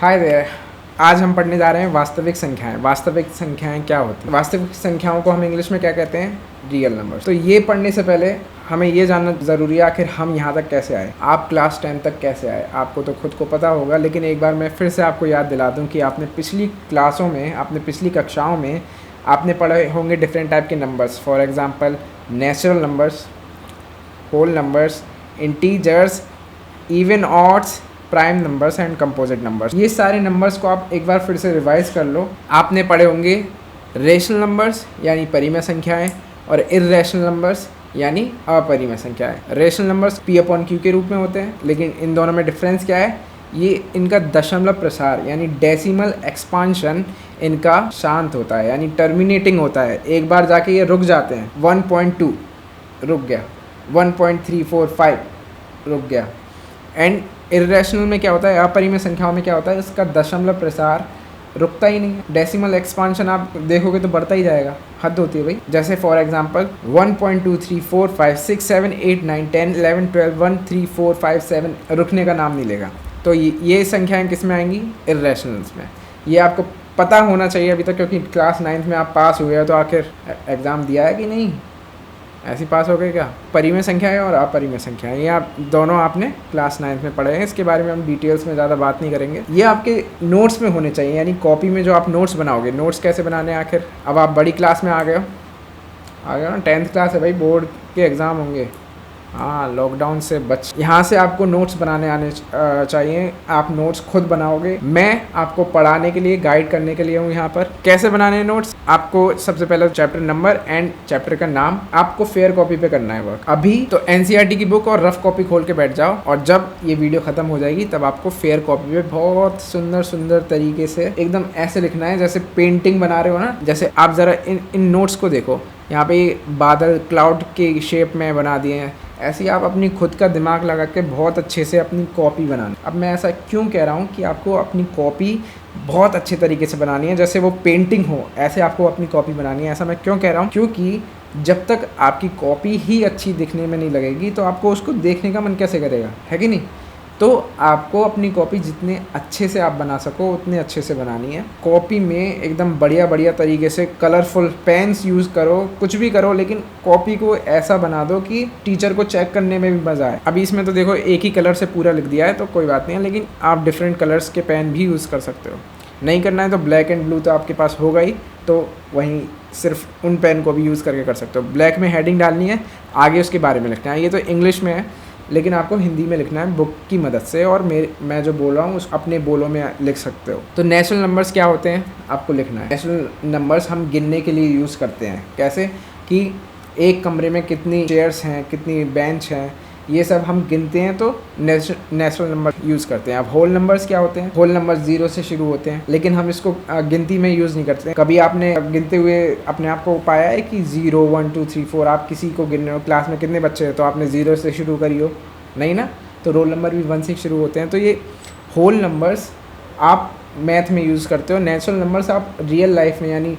Hi there. आज हम पढ़ने जा रहे हैं वास्तविक संख्याएं। वास्तविक संख्याएं क्या होती हैं? वास्तविक संख्याओं को हम इंग्लिश में क्या कहते हैं? Real numbers. तो ये पढ़ने से पहले हमें ये जानना ज़रूरी है आखिर हम यहाँ तक कैसे आए, आप क्लास 10 तक कैसे आए। आपको तो खुद को पता होगा, लेकिन एक बार मैं फिर से आपको याद दिला दूँ कि आपने पिछली क्लासों में, आपने पिछली कक्षाओं में आपने पढ़े होंगे डिफरेंट टाइप के numbers. For example natural numbers, whole numbers, integers, even odds, prime numbers and composite numbers. ये सारे नंबर्स को आप एक बार फिर से रिवाइज कर लो। आपने पढ़े होंगे रेशनल नंबर्स यानी परिमेय संख्याएं और इर्रेशनल नंबर्स यानी अपरिमेय संख्याएं। रेशनल नंबर्स P/Q के रूप में होते हैं, लेकिन इन दोनों में डिफरेंस क्या है? ये इनका दशमलव प्रसार यानी डेसिमल एक्सपांशन इनका शांत होता है, यानी टर्मिनेटिंग होता है। एक बार जाके ये रुक जाते हैं। 1.2 रुक गया, 1.345 रुक गया। एंड इर्रेशनल में क्या होता है, अपरिमेय संख्याओं में क्या होता है, इसका दशमलव प्रसार रुकता ही नहीं है। डेसिमल एक्सपांशन आप देखोगे तो बढ़ता ही जाएगा, हद होती है भाई। जैसे फॉर एग्जांपल 1.2 3 4 5 6 7 8 9 10 11 12 1 3 4 5 7 रुकने का नाम नहीं लेगा। तो ये संख्याएं किस में आएंगी? इर्रेशनल्स में। ये आपको पता होना चाहिए अभी तक, क्योंकि क्लास 9th में आप पास हुए हो तो आखिर एग्ज़ाम दिया है कि नहीं? ऐसी पास हो गए क्या? परिमेय संख्याएं और अपरिमेय संख्याएं, ये आप दोनों आपने क्लास 9th में पढ़े हैं। इसके बारे में हम डिटेल्स में ज़्यादा बात नहीं करेंगे। ये आपके नोट्स में होने चाहिए, यानी कॉपी में जो आप नोट्स बनाओगे। नोट्स कैसे बनाने हैं आखिर? अब आप बड़ी क्लास में आ गए हो ना, 10th क्लास है भाई, बोर्ड के एग्ज़ाम होंगे। हाँ, लॉकडाउन से बच, यहाँ से आपको नोट्स बनाने आने चाहिए। आप नोट्स खुद बनाओगे, मैं आपको पढ़ाने के लिए, गाइड करने के लिए हूँ यहाँ पर। कैसे बनाने हैं नोट्स? आपको सबसे पहले चैप्टर नंबर एंड चैप्टर का नाम आपको फेयर कॉपी पे करना है वर्क। अभी तो NCERT की बुक और रफ कॉपी खोल के बैठ जाओ, और जब ये वीडियो खत्म हो जाएगी तब आपको फेयर कॉपी पे बहुत सुंदर सुंदर तरीके से एकदम ऐसे लिखना है जैसे पेंटिंग बना रहे हो ना। जैसे आप ज़रा इन नोट्स को देखो, यहाँ पे बादल क्लाउड के शेप में बना दिए हैं। ऐसे ही आप अपनी खुद का दिमाग लगा के बहुत अच्छे से अपनी कॉपी बनाना। अब मैं ऐसा क्यों कह रहा हूँ कि आपको अपनी कॉपी बहुत अच्छे तरीके से बनानी है, जैसे वो पेंटिंग हो, ऐसे आपको अपनी कॉपी बनानी है। ऐसा मैं क्यों कह रहा हूँ? क्योंकि जब तक आपकी कॉपी ही अच्छी दिखने में नहीं लगेगी तो आपको उसको देखने का मन कैसे करेगा, है कि नहीं? तो आपको अपनी कॉपी जितने अच्छे से आप बना सको उतने अच्छे से बनानी है। कॉपी में एकदम बढ़िया बढ़िया तरीके से कलरफुल पेन्स यूज़ करो, कुछ भी करो, लेकिन कॉपी को ऐसा बना दो कि टीचर को चेक करने में भी मज़ा आए। अभी इसमें तो देखो एक ही कलर से पूरा लिख दिया है तो कोई बात नहीं है, लेकिन आप डिफरेंट कलर्स के पेन भी यूज़ कर सकते हो। नहीं करना है तो ब्लैक एंड ब्लू तो आपके पास होगा ही, तो वहीं सिर्फ उन पेन को भी यूज़ करके कर सकते हो। ब्लैक में हेडिंग डालनी है, आगे उसके बारे में लिखना है। ये तो इंग्लिश में है, लेकिन आपको हिंदी में लिखना है बुक की मदद से, और मैं जो बोल रहा हूँ उस अपने बोलों में लिख सकते हो। तो नेचुरल नंबर्स क्या होते हैं आपको लिखना है। नेचुरल नंबर्स हम गिनने के लिए यूज़ करते हैं। कैसे? कि एक कमरे में कितनी चेयर्स हैं, कितनी बेंच हैं, ये सब हम गिनते हैं तो नेचुरल नंबर यूज़ करते हैं। अब होल नंबर्स क्या होते हैं? होल नंबर 0 से शुरू होते हैं, लेकिन हम इसको गिनती में यूज़ नहीं करते। कभी आपने गिनते हुए अपने आप को पाया है कि 0 1 2 3 4 आप किसी को गिन रहे हो, क्लास में कितने बच्चे हैं तो आपने 0 से शुरू करी हो? नहीं ना। तो रोल नंबर भी 1 से शुरू होते हैं। तो ये होल नंबर्स आप मैथ में यूज़ करते हो। नेचुरल नंबर्स आप रियल लाइफ में यानी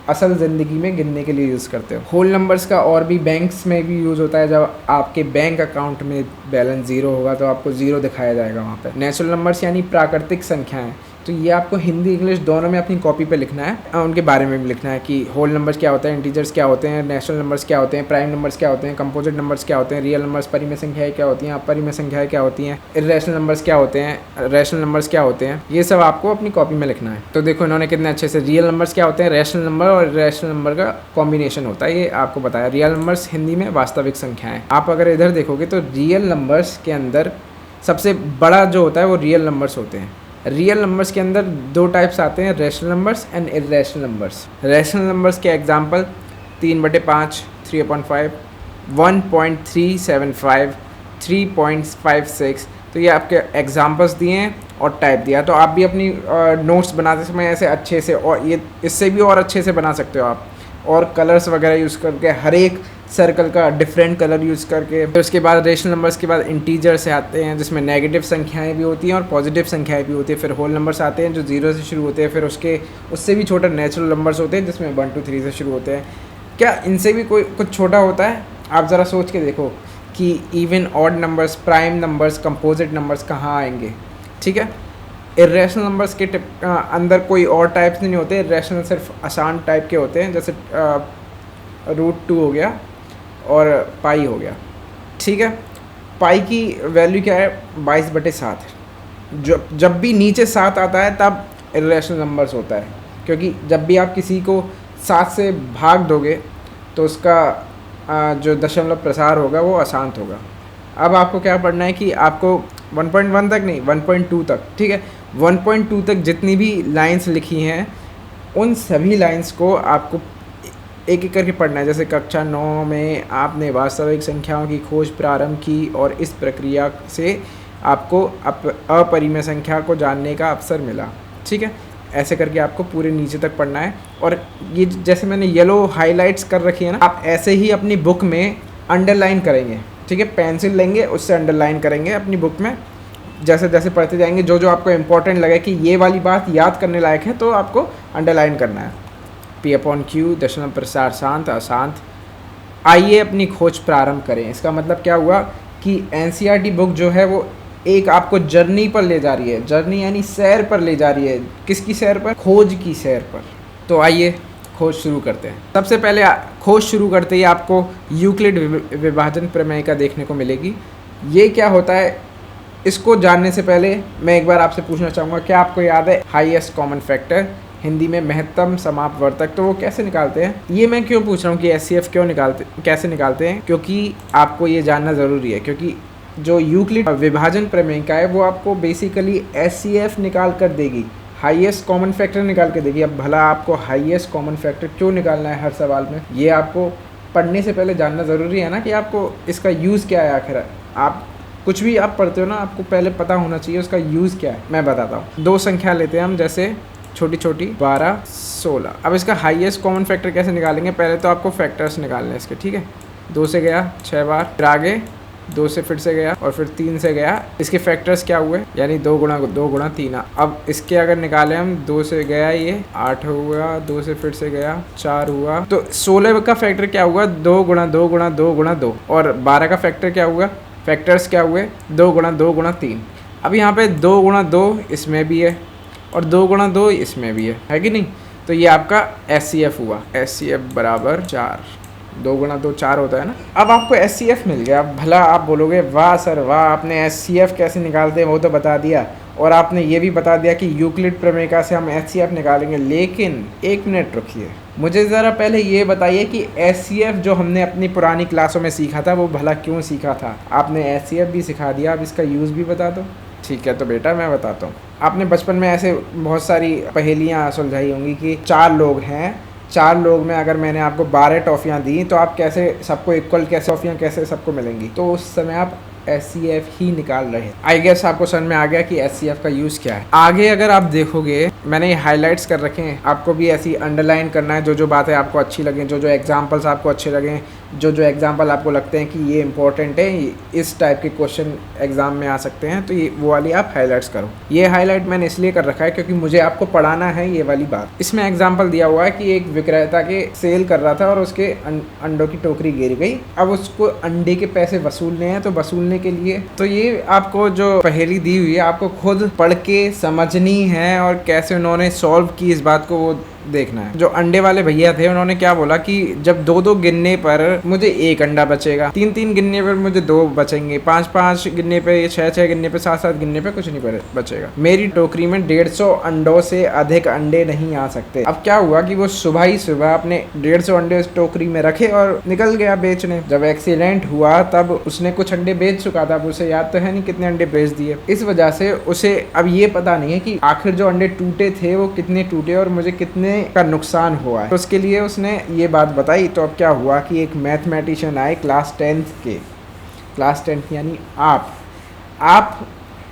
असल ज़िंदगी में गिनने के लिए यूज़ करते हो। होल नंबर्स का और भी बैंक्स में भी यूज़ होता है। जब आपके बैंक अकाउंट में बैलेंस 0 होगा तो आपको 0 दिखाया जाएगा वहाँ पे। नेचुरल नंबर्स यानी प्राकृतिक संख्याएं, तो ये आपको हिंदी इंग्लिश दोनों में अपनी कॉपी पे लिखना है। उनके बारे में भी लिखना है कि होल नंबर्स क्या होते हैं, इंटीजर्स क्या होते हैं, नेचुरल नंबर्स क्या होते हैं, प्राइम नंबर्स क्या होते हैं, कंपोजिट नंबर्स क्या होते हैं, रियल नंबर्स परिमेय संख्याएं क्या होती हैं, अपरिमेय संख्याएं क्या होती हैं, इर्रेशनल नंबर्स क्या होते हैं, रेशनल नंबर्स क्या होते हैं। ये सब आपको अपनी कॉपी में लिखना है। तो देखो इन्होंने कितने अच्छे से रियल नंबर्स क्या होते हैं, रेशनल नंबर और इर्रेशनल नंबर का कॉम्बिनेशन होता है, ये आपको बताया। रियल नंबर्स हिंदी में वास्तविक संख्याएं। आप अगर इधर देखोगे तो रियल नंबर्स के अंदर सबसे बड़ा जो होता है वो रियल नंबर्स होते हैं। रियल नंबर्स के अंदर 2 टाइप्स आते हैं, rational numbers and irrational numbers. Rational numbers के एग्जांपल 3/5, 3/5, 1.375, 3.56। तो ये आपके एग्जांपल्स दिए हैं और टाइप दिया। तो आप भी अपनी नोट्स बनाते समय ऐसे अच्छे से, और ये इससे भी और अच्छे से बना सकते हो आप, और कलर्स वगैरह यूज़ करके, हर एक सर्कल का डिफरेंट कलर यूज़ करके। फिर उसके बाद रेशनल नंबर्स के बाद इंटीजर्स आते हैं जिसमें नेगेटिव संख्याएं भी होती हैं और पॉजिटिव संख्याएं भी होती हैं। फिर होल नंबर्स आते हैं जो 0 से शुरू होते हैं। फिर उससे भी छोटा नेचुरल नंबर्स होते हैं जिसमें 1 2 3 से शुरू होते हैं। क्या इनसे भी कोई कुछ छोटा होता है? आप ज़रा सोच के देखो कि even odd numbers, prime numbers, composite numbers कहाँ आएंगे। ठीक है, इर्रेशनल नंबर्स के अंदर कोई और टाइप्स नहीं होते, इर्रेशनल सिर्फ आसान टाइप के होते हैं, जैसे √2 हो गया और पाई हो गया, ठीक है। पाई की वैल्यू क्या है, 22/7। जब भी नीचे 7 आता है तब इर्रेशनल नंबर्स होता है, क्योंकि जब भी आप किसी को 7 से भाग दोगे तो उसका जो दशमलव प्रसार होगा वो अशांत होगा। अब आपको क्या पढ़ना है कि आपको 1.1 तक नहीं, 1.2 तक, ठीक है, 1.2 तक जितनी भी लाइंस लिखी हैं उन सभी लाइंस को आपको एक एक करके पढ़ना है। जैसे कक्षा 9 में आपने वास्तविक संख्याओं की खोज प्रारंभ की और इस प्रक्रिया से आपको अपरिमेय संख्या को जानने का अवसर मिला, ठीक है। ऐसे करके आपको पूरे नीचे तक पढ़ना है। और ये जैसे मैंने येलो हाइलाइट्स कर रखी है ना, आप ऐसे ही अपनी बुक में अंडरलाइन करेंगे, ठीक है। पेंसिल लेंगे, उससे अंडरलाइन करेंगे अपनी बुक में, जैसे जैसे पढ़ते जाएंगे। जो जो आपको इम्पोर्टेंट लगे कि ये वाली बात याद करने लायक है तो आपको अंडरलाइन करना है। P/Q दशमलव प्रसार शांत अशांत। आइए अपनी खोज प्रारंभ करें। इसका मतलब क्या हुआ कि NCERT बुक जो है वो एक आपको जर्नी पर ले जा रही है। जर्नी यानी सैर पर ले जा रही है। किसकी सैर पर? खोज की सैर पर। तो आइए खोज शुरू करते हैं। सबसे पहले खोज शुरू करते ही आपको यूक्लिड विभाजन प्रमेय का देखने को मिलेगी। ये क्या होता है, इसको जानने से पहले मैं एक बार आपसे पूछना चाहूँगा, क्या आपको याद है हाईएस्ट कॉमन फैक्टर, हिंदी में महत्तम समापवर्तक, तो वो कैसे निकालते हैं? ये मैं क्यों पूछ रहा हूँ कि SCF कैसे निकालते हैं, क्योंकि आपको ये जानना ज़रूरी है। क्योंकि जो यूक्लिड विभाजन प्रमेय का है वो आपको बेसिकली SCF निकाल कर देगी, हाईएस्ट कॉमन फैक्टर निकाल के देगी। अब भला आपको हाईएस्ट कॉमन फैक्टर क्यों निकालना है हर सवाल में, ये आपको पढ़ने से पहले जानना ज़रूरी है ना, कि आपको इसका यूज़ क्या है। आखिर आप कुछ भी आप पढ़ते हो ना, आपको पहले पता होना चाहिए उसका यूज़ क्या है। मैं बताता हूँ। 2 संख्या लेते हैं हम, जैसे छोटी छोटी 12, 16। अब इसका हाईएस्ट कॉमन फैक्टर कैसे निकालेंगे? पहले तो आपको फैक्टर्स निकालने हैं इसके, ठीक है। 2 से गया 6 बार, फिर आगे 2 से फिर से गया और फिर 3 से गया। इसके फैक्टर्स क्या हुए, यानी 2 गुणा 2 गुणा 3। अब इसके अगर निकाले हम, 2 से गया ये 8 हुआ, 2 से फिर से गया 4 हुआ, तो 16 का फैक्टर क्या हुआ, 2 गुणा 2 गुणा 2 गुणा 2। और 12 का फैक्टर क्या हुआ, फैक्टर्स क्या हुए, 2 गुणा 2 गुणा 3। अब यहाँ पे 2 गुणा 2 इसमें भी है और 2 गुणा 2 इसमें भी है कि नहीं? तो ये आपका SCF हुआ। SCF बराबर 4। 2 गुणा 2 4 होता है ना। अब आपको SCF मिल गया। भला आप बोलोगे वाह सर वाह, आपने SCF कैसे निकालते हैं वो तो बता दिया, और आपने ये भी बता दिया कि यूक्लिड प्रमेय से हम SCF निकालेंगे। लेकिन एक मिनट रुकिए, मुझे ज़रा पहले ये बताइए कि SCF जो हमने अपनी पुरानी क्लासों में सीखा था वो भला क्यों सीखा था? आपने SCF भी सिखा दिया, अब इसका यूज़ भी बता दो। ठीक है, तो बेटा मैं बताता हूँ। आपने बचपन में ऐसे बहुत सारी पहेलियाँ सुलझाई होंगी कि 4 लोग हैं, 4 लोग में अगर मैंने आपको 12 टॉफ़ियाँ दी तो आप कैसे सबको इक्वल, कैसे टॉफ़ियाँ कैसे सबको मिलेंगी? तो उस समय आप SCF ही निकाल रहे हैं। आई गेस आपको समझ में आ गया कि SCF का यूज़ क्या है। आगे अगर आप देखोगे, मैंने ये हाइलाइट्स कर रखे हैं, आपको भी ऐसी अंडरलाइन करना है। जो जो बातें आपको अच्छी लगें, जो जो एग्जांपल्स आपको अच्छे लगें, जो जो एग्जांपल आपको लगते हैं कि ये इंपॉर्टेंट है, इस टाइप के क्वेश्चन एग्जाम में आ सकते हैं, तो ये वो वाली आप हाइलाइट्स करो। ये हाईलाइट मैंने इसलिए कर रखा है क्योंकि मुझे आपको पढ़ाना है ये वाली बात। इसमें एग्जाम्पल दिया हुआ है कि एक विक्रेता के सेल कर रहा था और उसके अंडों की टोकरी गिर गई। अब उसको अंडे के पैसे वसूलने हैं, तो वसूलने के लिए तो ये आपको जो पहेली दी हुई है आपको खुद पढ़ के समझनी है, और कैसे उन्होंने सॉल्व की इस बात को वो देखना है। जो अंडे वाले भैया थे उन्होंने क्या बोला कि जब 2-2 गिनने पर मुझे 1 अंडा बचेगा, 3-3 गिनने पर मुझे 2 बचेंगे, 5-5 गिनने पे, 6-6 गिनने पे, 7-7 गिनने पे कुछ नहीं बचेगा। मेरी टोकरी में 150 अंडों से अधिक अंडे नहीं आ सकते। अब क्या हुआ कि वो सुबह ही सुबह अपने 150 अंडे उस टोकरी में रखे और निकल गया बेचने। जब एक्सीडेंट हुआ तब उसने कुछ अंडे बेच चुका था, अब उसे याद तो है नहीं कितने अंडे बेच दिए। इस वजह से उसे अब ये पता नहीं है कि आखिर जो अंडे टूटे थे वो कितने टूटे और मुझे कितने का नुकसान हुआ है। तो उसके लिए उसने ये बात बताई। तो अब क्या हुआ कि एक मैथमेटिशियन आए क्लास 10 यानी आप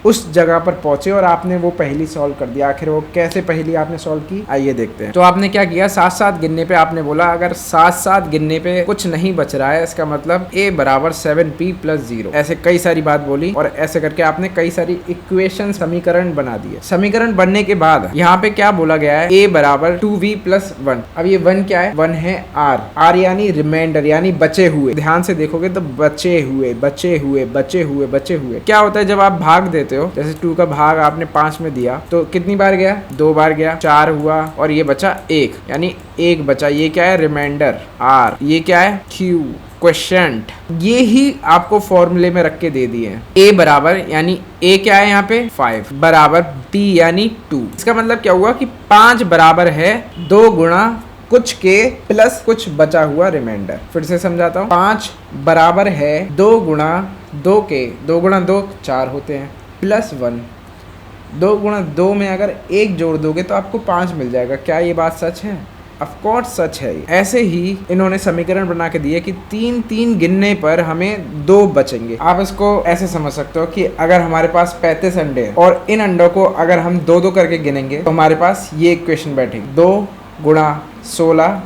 उस जगह पर पहुंचे और आपने वो पहेली सॉल्व कर दिया। आखिर वो कैसे पहेली आपने सॉल्व की, आइए देखते हैं। तो आपने क्या किया, 7-7 गिनने पे आपने बोला अगर 7-7 गिनने पे कुछ नहीं बच रहा है, इसका मतलब a बराबर 7p + 0। ऐसे कई सारी बात बोली और ऐसे करके आपने कई सारी इक्वेशन, समीकरण बना दिए। समीकरण बनने के बाद यहाँ पे क्या बोला गया है, a बराबर 2v + 1। अब ये 1 क्या है, 1 है r यानी रिमाइंडर, यानी बचे हुए। ध्यान से देखोगे तो बचे हुए। क्या होता है जब आप भाग देते लेते हो, जैसे 2 का भाग आपने 5 में दिया तो कितनी बार गया, 2 बार गया, 4 हुआ और ये बचा 1, यानी 1 बचा। ये क्या है, रिमाइंडर R। ये क्या है, Q, क्वेश्चंट। ये ही आपको फॉर्मूले में रख के दे दिए। A बराबर, यानी A क्या है यहाँ पे 5 बराबर B यानी 2। इसका मतलब क्या हुआ कि 5 बराबर है 2 गुणा कुछ के प्लस कुछ बचा हुआ रिमाइंडर। फिर से समझाता हूँ, 5 बराबर है 2 गुणा 2 के, 2 गुणा 2 4 होते हैं, प्लस 1। 2 गुणा 2 में अगर 1 जोड़ दोगे तो आपको 5 मिल जाएगा। क्या ये बात सच है? ऑफ कोर्स सच है। ऐसे ही इन्होंने समीकरण बना के दिए कि 3 गिनने पर हमें 2 बचेंगे। आप इसको ऐसे समझ सकते हो कि अगर हमारे पास 35 अंडे हैं और इन अंडों को अगर हम 2 करके गिनेंगे तो हमारे पास ये इक्वेशन बैठेगी, 2 गुणा 16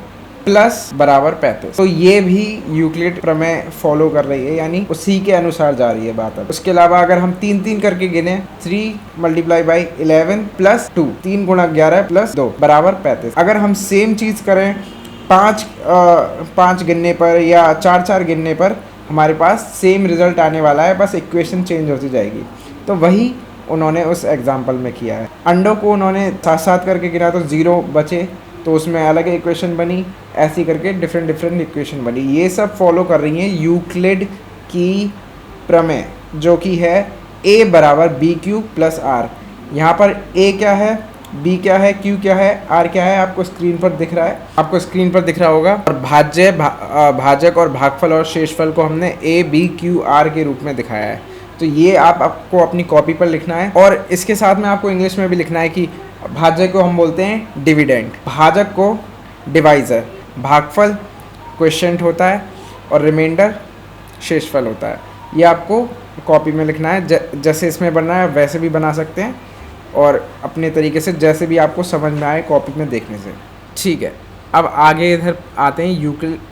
प्लस बराबर 35। तो ये भी यूक्लिड प्रमेय फॉलो कर रही है, यानी उसी के अनुसार जा रही है बात। अब उसके अलावा अगर हम 3 करके गिने, 3 मल्टीप्लाई बाई 11 प्लस 2, 3 गुणा 11 प्लस 2 बराबर 35। अगर हम सेम चीज़ करें 5 गिनने पर या 4 गिनने पर, हमारे पास सेम रिजल्ट आने वाला है, बस इक्वेशन चेंज होती जाएगी। तो वही उन्होंने उस एग्जाम्पल में किया है। अंडों को उन्होंने 7 करके गिना तो 0 बचे, तो उसमें अलग इक्वेशन बनी, ऐसी करके डिफरेंट इक्वेशन बनी। ये सब फॉलो कर रही हैं यूक्लिड की प्रमेय, जो कि है A बराबर BQ प्लस R। यहाँ पर A क्या है, B क्या है, Q क्या है, R क्या है, आपको स्क्रीन पर दिख रहा है, आपको स्क्रीन पर दिख रहा होगा। और भाजक और भागफल और शेषफल को हमने A B Q R के रूप में दिखाया है। तो ये आपको अपनी कॉपी पर लिखना है, और इसके साथ में आपको इंग्लिश में भी लिखना है कि भाजक को हम बोलते हैं डिविडेंड, भाजक को डिवाइज़र, भागफल क्वेश्चंट होता है और रिमाइंडर शेषफल होता है। ये आपको कॉपी में लिखना है। जैसे इसमें बनना है वैसे भी बना सकते हैं, और अपने तरीके से जैसे भी आपको समझ में आए कॉपी में देखने से। ठीक है, अब आगे इधर आते हैं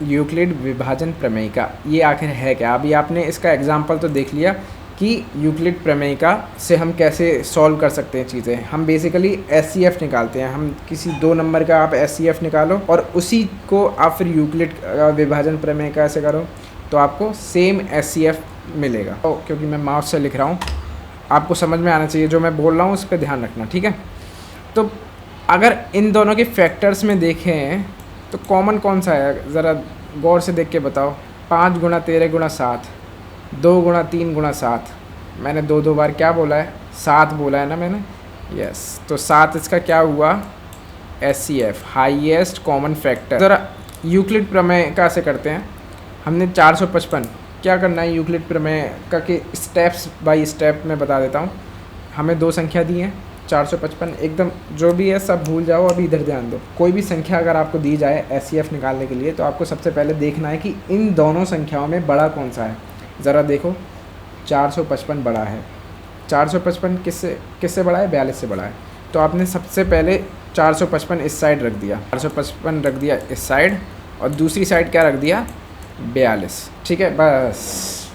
यूक्लिड विभाजन प्रमेय का। ये आखिर है क्या? अभी आपने इसका एग्जाम्पल तो देख लिया कि यूक्लिड प्रमेय का से हम कैसे सॉल्व कर सकते हैं चीज़ें। हम बेसिकली SCF निकालते हैं। हम किसी 2 नंबर का आप SCF निकालो और उसी को आप फिर यूक्लिड विभाजन प्रमेय का ऐसे करो तो आपको सेम SCF मिलेगा। तो क्योंकि मैं माउस से लिख रहा हूँ, आपको समझ में आना चाहिए जो मैं बोल रहा हूँ, उस पर ध्यान रखना, ठीक है। तो अगर इन दोनों के फैक्टर्स में देखें तो कॉमन कौन सा है, ज़रा गौर से देख के बताओ। 5 गुणा 13 गुणा 7, 2 गुणा 3 गुणा 7। मैंने 2 बार क्या बोला है, 7 बोला है ना मैंने, यस। तो 7 इसका क्या हुआ, SCF, हाईएस्ट कॉमन फैक्टर। ज़रा यूक्लिड प्रमेय का से करते हैं। हमने 455 क्या करना है यूक्लिड प्रमेय का कि स्टेप्स बाय स्टेप में बता देता हूँ। हमें 2 संख्या दी हैं, 455 एकदम जो भी है सब भूल जाओ, अभी इधर ध्यान दो। कोई भी संख्या अगर आपको दी जाए SCF निकालने के लिए तो आपको सबसे पहले देखना है कि इन दोनों संख्याओं में बड़ा कौन सा है। ज़रा देखो, 455 बड़ा है। 455 किससे बड़ा है, 42 से बड़ा है। तो आपने सबसे पहले 455 इस साइड रख दिया, 455 रख दिया इस साइड, और दूसरी साइड क्या रख दिया, 42। ठीक है, बस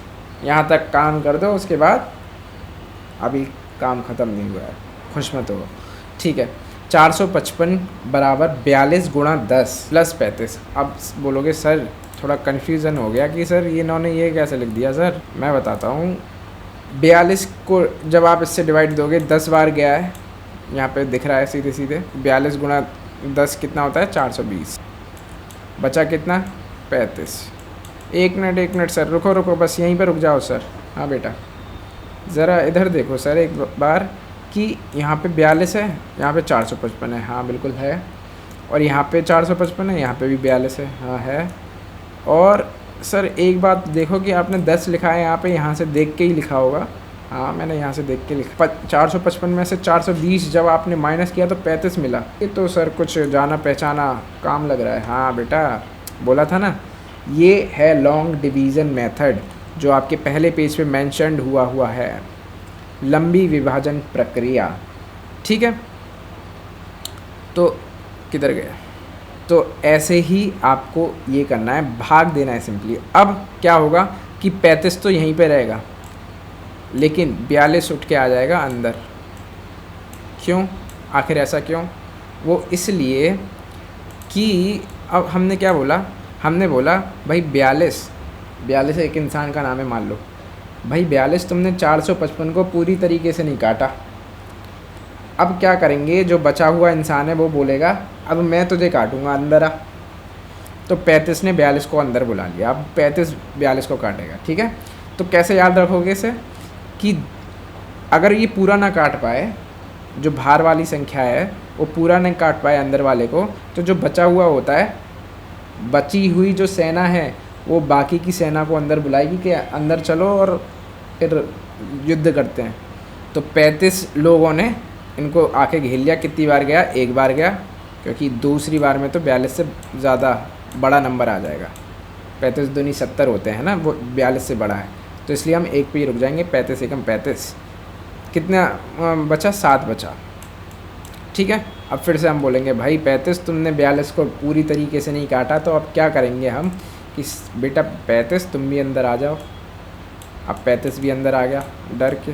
यहाँ तक काम कर दो। उसके बाद अभी काम ख़त्म नहीं हुआ है, खुश मत हो, ठीक है। 455 बराबर 42 गुणा 10 प्लस 35। अब बोलोगे सर थोड़ा कन्फ्यूज़न हो गया कि सर ये इन्होंने ये कैसे लिख दिया। सर मैं बताता हूँ, 42 को जब आप इससे डिवाइड दोगे 10 बार गया है, यहाँ पे दिख रहा है सीधे सीधे। 42 गुणा 10 कितना होता है, 420। बचा कितना, 35। एक मिनट सर, रुको बस यहीं पे रुक जाओ सर। हाँ बेटा, ज़रा इधर देखो सर एक बार कि यहाँ पे 42 है, यहाँ पे 455 है। हाँ बिल्कुल है। और यहाँ पे 455 है, यहाँ पे भी 42 है। हाँ है। और सर एक बात देखो कि आपने 10 लिखा है यहाँ पे, यहाँ से देख के ही लिखा होगा। हाँ मैंने यहाँ से देख के लिखा। 455 में से 420 जब आपने माइनस किया तो 35 मिला। ये तो सर कुछ जाना पहचाना काम लग रहा है। हाँ बेटा, बोला था ना, ये है लॉन्ग डिवीज़न मेथड जो आपके पहले पेज पे मेंशन्ड हुआ है, लंबी विभाजन प्रक्रिया। ठीक है, तो किधर गया, तो ऐसे ही आपको ये करना है, भाग देना है सिंपली। अब क्या होगा कि 35 तो यहीं पे रहेगा, लेकिन 42 उठ के आ जाएगा अंदर। क्यों, आखिर ऐसा क्यों? वो इसलिए कि अब हमने क्या बोला, हमने बोला भाई 42 एक इंसान का नाम है मान लो, भाई 42 तुमने 455 को पूरी तरीके से नहीं काटा। अब क्या करेंगे, जो बचा हुआ इंसान है वो बोलेगा अब मैं तुझे काटूंगा, अंदर आ। तो 35 ने 42 को अंदर बुला लिया, अब 35 42 को काटेगा। ठीक है, तो कैसे याद रखोगे इसे कि अगर ये पूरा ना काट पाए, जो बाहर वाली संख्या है वो पूरा नहीं काट पाए अंदर वाले को, तो जो बचा हुआ होता है, बची हुई जो सेना है वो बाकी की सेना को अंदर बुलाएगी कि अंदर चलो और फिर युद्ध करते हैं। तो 35 लोगों ने इनको आके घेर लिया। कितनी बार गया? एक बार गया, क्योंकि दूसरी बार में तो 42 से ज़्यादा बड़ा नंबर आ जाएगा। 35 दूनी 70 होते हैं ना, वो 42 से बड़ा है, तो इसलिए हम एक पे ही रुक जाएंगे। 35 एकम 35, कितना बचा? 7 बचा। ठीक है, अब फिर से हम बोलेंगे भाई 35 तुमने 42 को पूरी तरीके से नहीं काटा, तो अब क्या करेंगे हम कि बेटा 35 तुम भी अंदर आ जाओ। अब 35 भी अंदर आ गया डर के।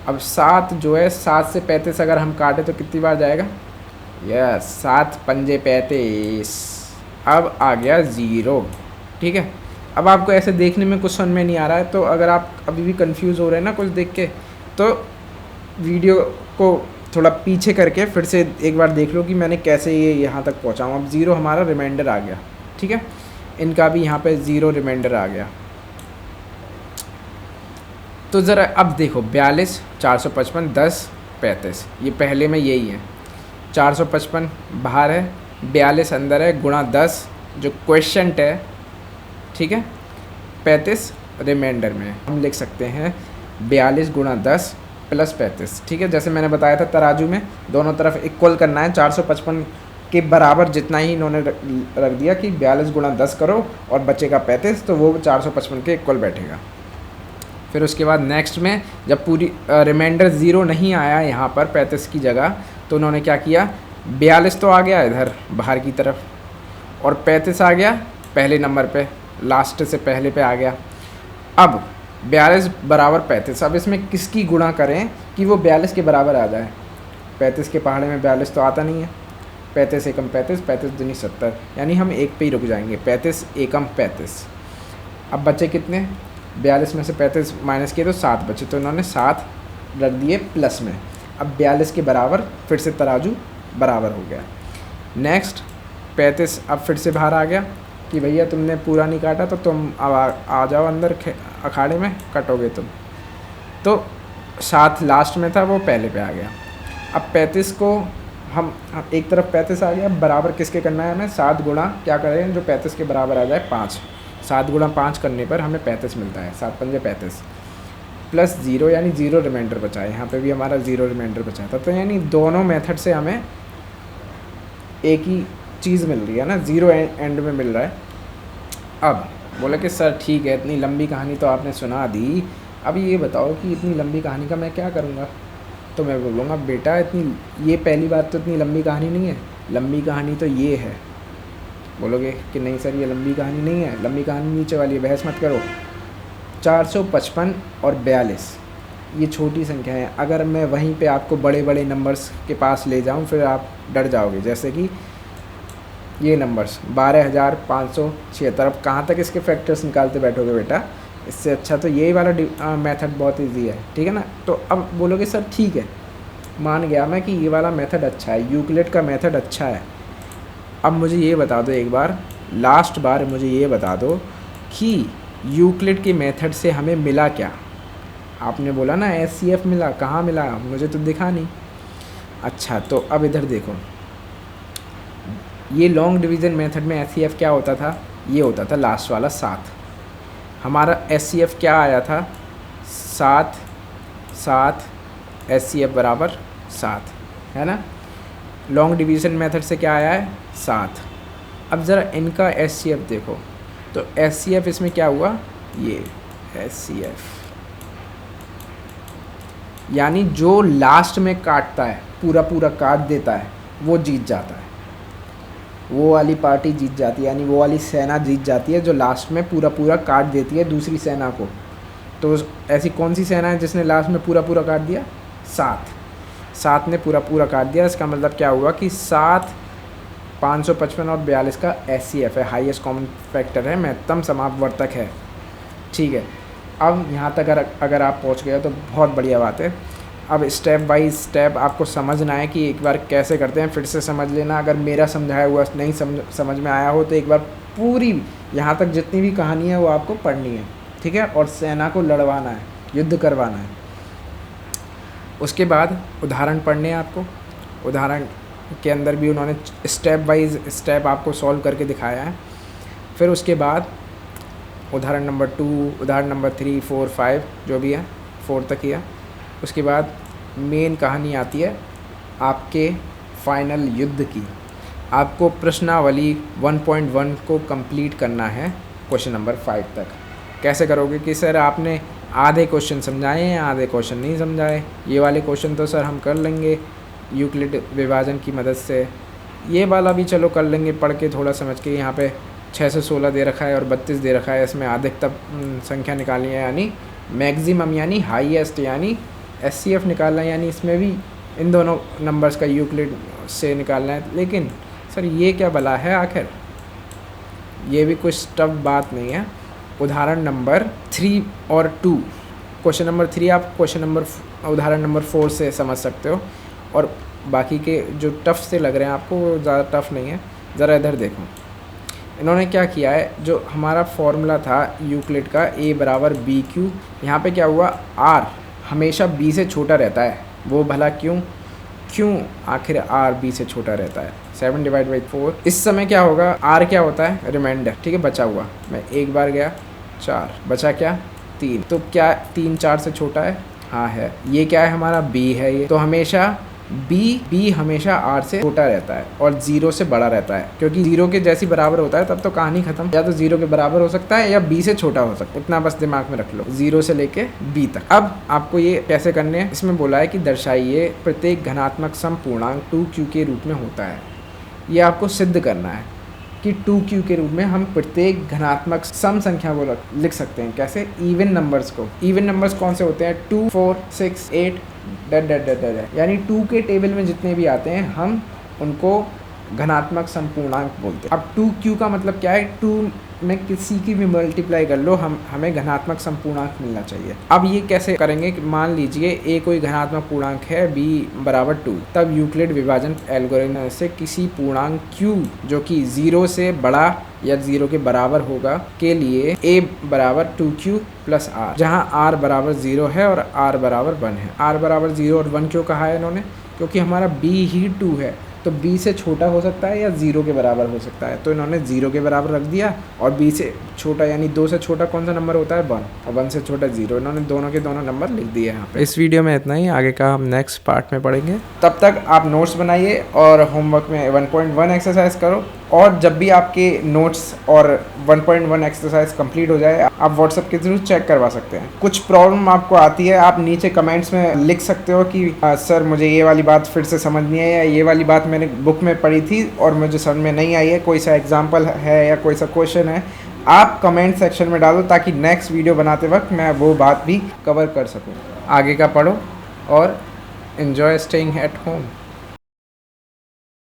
अब 7 जो है, 7 से 35 अगर हम काटे तो कितनी बार जाएगा? यस, 7 पंजे 35। अब आ गया 0। ठीक है, अब आपको ऐसे देखने में कुछ समझ में नहीं आ रहा है, तो अगर आप अभी भी कंफ्यूज हो रहे हैं ना कुछ देख के, तो वीडियो को थोड़ा पीछे करके फिर से एक बार देख लो कि मैंने कैसे ये यहाँ तक पहुँचा हूँ। अब 0 हमारा रिमाइंडर आ गया। ठीक है, इनका भी यहाँ पे 0 रिमाइंडर आ गया। तो ज़रा अब देखो 42, 455, 10, 35, ये पहले में यही है। 455 बाहर है, 42 अंदर है, गुणा 10 जो क्वेश्चंट है। ठीक है, 35 रिमाइंडर में हम लिख सकते हैं 42 गुणा 10 प्लस 35। ठीक है, जैसे मैंने बताया था तराजू में दोनों तरफ इक्वल करना है। 455 के बराबर जितना ही इन्होंने रख दिया कि 42 गुणा 10 करो और बचेगा 35, तो वो 455 के इक्वल बैठेगा। फिर उसके बाद नेक्स्ट में जब पूरी रिमाइंडर 0 नहीं आया यहाँ पर 35 की जगह, तो उन्होंने क्या किया, 42 तो आ गया इधर बाहर की तरफ, और 35 आ गया पहले नंबर पे, लास्ट से पहले पे आ गया। अब 42 बराबर 35, अब इसमें किसकी गुणा करें कि वो 42 के बराबर आ जाए? 35 के पहाड़े में 42 तो आता नहीं है। 35 एकम 35, 35 दूनी 70, यानी हम एक पे ही रुक जाएंगे। 35 एकम 35। अब बचे कितने? 42 में से 35 माइनस किए तो 7 बचे, तो इन्होंने 7 रख दिए प्लस में। अब 42 के बराबर फिर से तराजू बराबर हो गया। नेक्स्ट 35 अब फिर से बाहर आ गया कि भैया तुमने पूरा नहीं काटा, तो तुम अब आ जाओ अंदर अखाड़े में, कटोगे तुम। तो 7 लास्ट में था, वो पहले पे आ गया। अब 35 को हम एक तरफ 35 आ गया, बराबर किसके करना है हमें? 7 गुणा क्या करें जो 35 के बराबर आ जाए? 5। 7 गुणा 5 करने पर हमें 35 मिलता है। 7 पंजे 35 प्लस 0, यानी 0 रिमाइंडर बचा है। यहाँ पे भी हमारा 0 रिमाइंडर बचा था। तो यानी दोनों मेथड से हमें एक ही चीज़ मिल रही है ना, 0 एंड में मिल रहा है। अब बोले कि सर ठीक है, इतनी लंबी कहानी तो आपने सुना दी, अब ये बताओ कि इतनी लंबी कहानी का मैं क्या करूँगा? तो मैं बोलूँगा बेटा ये पहली बात तो इतनी लंबी कहानी नहीं है, लंबी कहानी तो ये है। बोलोगे कि नहीं सर ये लंबी कहानी नहीं है, लंबी कहानी नीचे वाली है, बहस मत करो। 455 और 42 ये छोटी संख्या है। अगर मैं वहीं पे आपको बड़े बड़े नंबर्स के पास ले जाऊं फिर आप डर जाओगे। जैसे कि ये नंबर्स 12,576, अब कहाँ तक इसके फैक्टर्स निकालते बैठोगे बेटा? इससे अच्छा तो यही वाला मेथड बहुत इजी है। ठीक है ना? तो अब बोलोगे सर ठीक है, मान गया मैं कि ये वाला मेथड अच्छा है, यूक्लिड का मेथड अच्छा है। अब मुझे ये बता दो एक बार, लास्ट बार मुझे ये बता दो कि यूक्लिड के मेथड से हमें मिला क्या? आपने बोला ना SCF मिला, कहाँ मिला? मुझे तो दिखा नहीं। अच्छा, तो अब इधर देखो, ये लॉन्ग डिवीज़न मेथड में SCF क्या होता था? ये होता था लास्ट वाला 7। हमारा SCF क्या आया था? 7 7 SCF बराबर 7 है ना। लॉन्ग डिवीज़न मेथड से क्या आया है? 7। अब ज़रा इनका SCF देखो, तो SCF इसमें क्या हुआ? ये SCF यानी जो लास्ट में काटता है, पूरा पूरा काट देता है, वो जीत जाता है। वो वाली पार्टी जीत जाती है, यानी वो वाली सेना जीत जाती है जो लास्ट में पूरा पूरा काट देती है दूसरी सेना को। तो ऐसी कौन सी सेना है जिसने लास्ट में पूरा पूरा काट दिया? 7 ने पूरा पूरा काट दिया। इसका मतलब क्या हुआ कि 7 555 और 42 का SCF है, हाईएस्ट कॉमन फैक्टर है, महत्तम समापवर्तक है। ठीक है, अब यहाँ तक अगर आप पहुँच गए तो बहुत बढ़िया बात है। अब स्टेप बाय स्टेप आपको समझना है कि एक बार कैसे करते हैं, फिर से समझ लेना। अगर मेरा समझाया हुआ नहीं समझ में आया हो तो एक बार पूरी यहाँ तक जितनी भी कहानी है वो आपको पढ़नी है, ठीक है, और सेना को लड़वाना है, युद्ध करवाना है। उसके बाद उदाहरण पढ़ने हैं आपको। उदाहरण के अंदर भी उन्होंने स्टेप बाय स्टेप आपको सॉल्व करके दिखाया है। फिर उसके बाद उदाहरण नंबर 2, उदाहरण नंबर 3, 4, 5 जो भी है, 4 तक ही है। उसके बाद मेन कहानी आती है आपके फाइनल युद्ध की। आपको प्रश्नावली 1.1 को कंप्लीट करना है क्वेश्चन नंबर 5 तक। कैसे करोगे कि सर आपने आधे क्वेश्चन समझाए हैं, आधे क्वेश्चन नहीं समझाए। ये वाले क्वेश्चन तो सर हम कर लेंगे यूक्लिड विभाजन की मदद से, ये वाला भी चलो कर लेंगे पढ़ के थोड़ा समझ के। यहाँ पे 6 से 16 दे रखा है और 32 दे रखा है, इसमें अधिकतम संख्या निकालनी है यानी मैक्सिमम यानी हाईएस्ट यानी एचसीएफ निकालना है, यानी इसमें भी इन दोनों नंबर्स का यूक्लिड से निकालना है। लेकिन सर ये क्या भला है आखिर, ये भी कुछ टफ बात नहीं है। उदाहरण नंबर 3 और 2, क्वेश्चन नंबर 3 आप उदाहरण नंबर 4 से समझ सकते हो, और बाकी के जो टफ़ से लग रहे हैं आपको वो ज़्यादा टफ़ नहीं है। ज़रा इधर देखो, इन्होंने क्या किया है, जो हमारा फॉर्मूला था यूक्लिड का A बराबर BQ, यहाँ पे क्या हुआ, R हमेशा B से छोटा रहता है। वो भला क्यों आखिर R B से छोटा रहता है। 7/4 इस समय क्या होगा, R क्या होता है, रिमाइंडर, ठीक है, बचा हुआ। मैं एक बार गया 4, बचा क्या 3, तो क्या 3 4 से छोटा है, हाँ है। ये क्या है, हमारा B है ये, तो हमेशा B हमेशा R से छोटा रहता है और 0 से बड़ा रहता है, क्योंकि 0 के जैसी बराबर होता है तब तो कहानी खत्म। या तो 0 के बराबर हो सकता है या B से छोटा हो सकता है, इतना बस दिमाग में रख लो, 0 से लेके B तक। अब आपको ये कैसे करने हैं, इसमें बोला है कि दर्शाइए प्रत्येक धनात्मक समपूर्णांक 2Q के रूप में होता है। ये आपको सिद्ध करना है कि 2Q के रूप में हम प्रत्येक धनात्मक सम संख्या को लिख सकते हैं। कैसे, इवन नंबर्स को। इवन नंबर्स कौन से होते हैं, 2, 4, 6, 8 यानी 2 के टेबल में जितने भी आते हैं हम उनको घनात्मक संपूर्णांक बोलते हैं। अब 2Q का मतलब क्या है, 2 में किसी की भी मल्टीप्लाई कर लो, हमें घनात्मक संपूर्णांक मिलना चाहिए। अब ये कैसे करेंगे, मान लीजिए A कोई घनात्मक पूर्णांक है, B बराबर 2, तब यूक्लिड विभाजन एल्गोरिथम से किसी पूर्णांक Q जो कि 0 से बड़ा या 0 के बराबर होगा के लिए A बराबर 2Q प्लस R, जहाँ R बराबर 0 है और R बराबर 1 है। R बराबर 0 और 1 क्यों कहा है इन्होंने, क्योंकि हमारा B ही 2 है, तो B से छोटा हो सकता है या 0 के बराबर हो सकता है, तो इन्होंने 0 के बराबर रख दिया। और B से छोटा यानी 2 से छोटा कौन सा नंबर होता है, 1, और 1 से छोटा 0, इन्होंने दोनों के दोनों नंबर लिख दिए यहाँ पे। इस वीडियो में इतना ही, आगे का हम नेक्स्ट पार्ट में पढ़ेंगे। तब तक आप नोट्स बनाइए और होमवर्क में 1.1 एक्सरसाइज करो, और जब भी आपके नोट्स और 1.1 एक्सरसाइज कंप्लीट हो जाए आप व्हाट्सएप के थ्रू चेक करवा सकते हैं। कुछ प्रॉब्लम आपको आती है, आप नीचे कमेंट्स में लिख सकते हो कि सर मुझे ये वाली बात फिर से समझनी है, या ये वाली बात मैंने बुक में पढ़ी थी और मुझे समझ में नहीं आई है, कोई सा एग्जाम्पल है या कोई सा क्वेश्चन है, आप कमेंट सेक्शन में डालो ताकि नेक्स्ट वीडियो बनाते वक्त मैं वो बात भी कवर कर सकूँ। आगे का पढ़ो और एन्जॉय स्टेइंग एट होम।